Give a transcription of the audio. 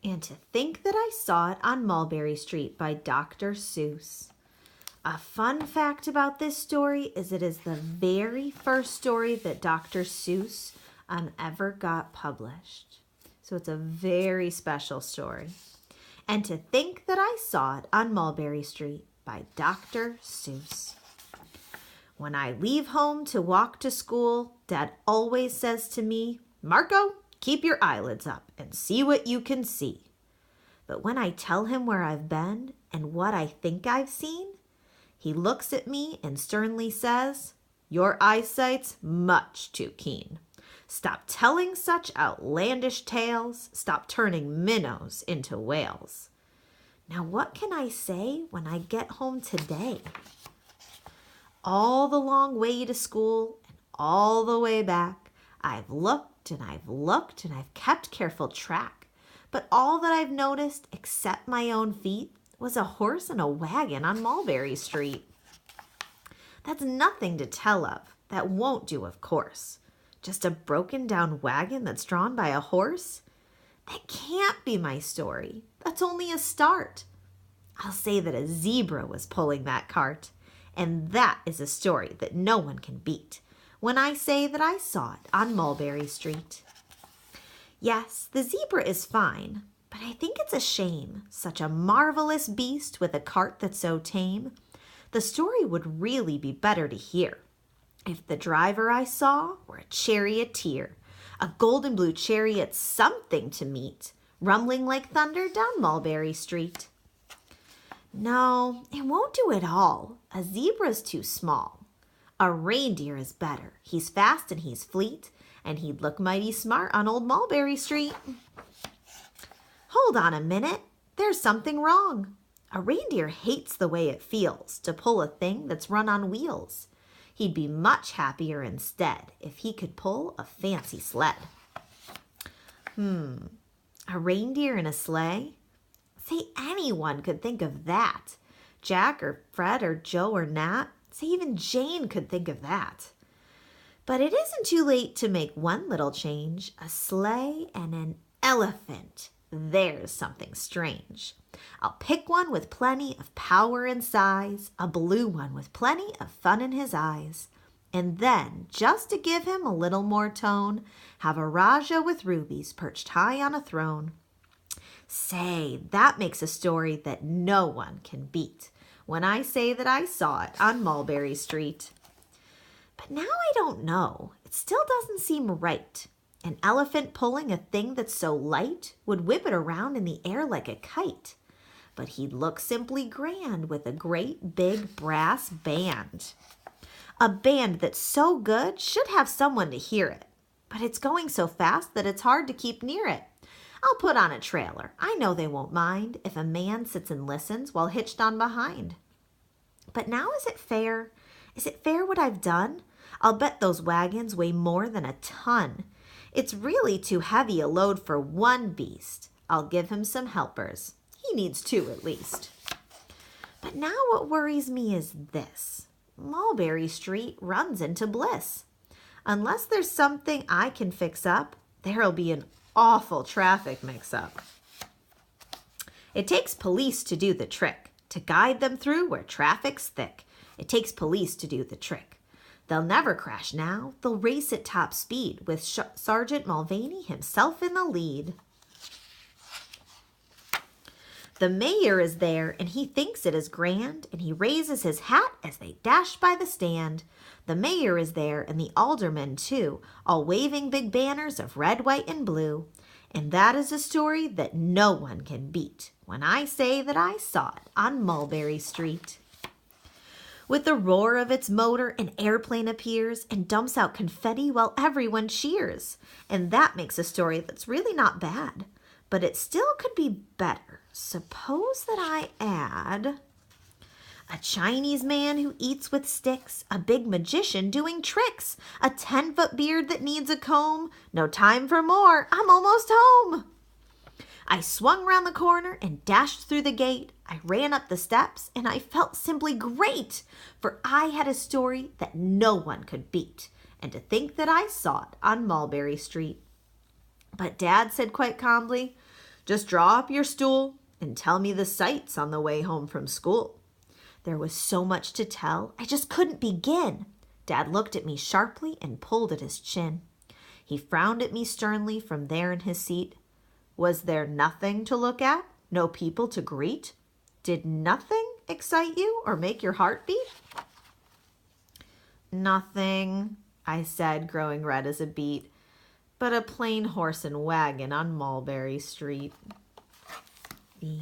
And to think that I saw it on Mulberry Street by Dr. Seuss. A fun fact about this story is it is the very first story that Dr. Seuss ever got published. So it's a very special story. And to think that I saw it on Mulberry Street by Dr. Seuss. When I leave home to walk to school, Dad always says to me, "Marco, keep your eyelids up and see what you can see." But when I tell him where I've been and what I think I've seen, he looks at me and sternly says, "Your eyesight's much too keen. Stop telling such outlandish tales. Stop turning minnows into whales." Now what can I say when I get home today? All the long way to school and all the way back, I've looked and I've looked and I've kept careful track. But all that I've noticed, except my own feet, was a horse and a wagon on Mulberry Street. That's nothing to tell of. That won't do, of course. Just a broken down wagon that's drawn by a horse? That can't be my story. That's only a start. I'll say that a zebra was pulling that cart. And that is a story that no one can beat when I say that I saw it on Mulberry Street. Yes, the zebra is fine, but I think it's a shame. Such a marvelous beast with a cart that's so tame. The story would really be better to hear if the driver I saw were a charioteer, a golden blue chariot, something to meet, rumbling like thunder down Mulberry Street. No, it won't do at all. A zebra's too small. A reindeer is better. He's fast and he's fleet, and he'd look mighty smart on old Mulberry Street. Hold on a minute. There's something wrong. A reindeer hates the way it feels to pull a thing that's run on wheels. He'd be much happier instead if he could pull a fancy sled. A reindeer in a sleigh? Say anyone could think of that. Jack or Fred or Joe or Nat. Say even Jane could think of that. But it isn't too late to make one little change. A sleigh and an elephant. There's something strange. I'll pick one with plenty of power and size, a blue one with plenty of fun in his eyes. And then, just to give him a little more tone, have a Rajah with rubies perched high on a throne. Say, that makes a story that no one can beat when I say that I saw it on Mulberry Street. But now I don't know. It still doesn't seem right. An elephant pulling a thing that's so light would whip it around in the air like a kite. But he'd look simply grand with a great big brass band. A band that's so good should have someone to hear it. But it's going so fast that it's hard to keep near it. I'll put on a trailer. I know they won't mind if a man sits and listens while hitched on behind. But now is it fair? Is it fair what I've done? I'll bet those wagons weigh more than a ton. It's really too heavy a load for one beast. I'll give him some helpers. He needs two at least. But now what worries me is this. Mulberry Street runs into bliss. Unless there's something I can fix up, there'll be an awful traffic mix-up. It takes police to do the trick, to guide them through where traffic's thick. It takes police to do the trick. They'll never crash now. They'll race at top speed with Sergeant Mulvaney himself in the lead. The mayor is there, and he thinks it is grand, and he raises his hat as they dash by the stand. The mayor is there, and the aldermen too, all waving big banners of red, white, and blue. And that is a story that no one can beat when I say that I saw it on Mulberry Street. With the roar of its motor, an airplane appears and dumps out confetti while everyone cheers. And that makes a story that's really not bad, but it still could be better. Suppose that I add a Chinese man who eats with sticks, a big magician doing tricks, a 10-foot beard that needs a comb. No time for more, I'm almost home. I swung round the corner and dashed through the gate. I ran up the steps and I felt simply great, for I had a story that no one could beat, and to think that I saw it on Mulberry Street. But Dad said quite calmly, Just draw up your stool and tell me the sights on the way home from school. There was so much to tell, I just couldn't begin. Dad looked at me sharply and pulled at his chin. He frowned at me sternly from there in his seat. Was there nothing to look at? No people to greet? Did nothing excite you or make your heart beat? Nothing, I said, growing red as a beet, but a plain horse and wagon on Mulberry Street. The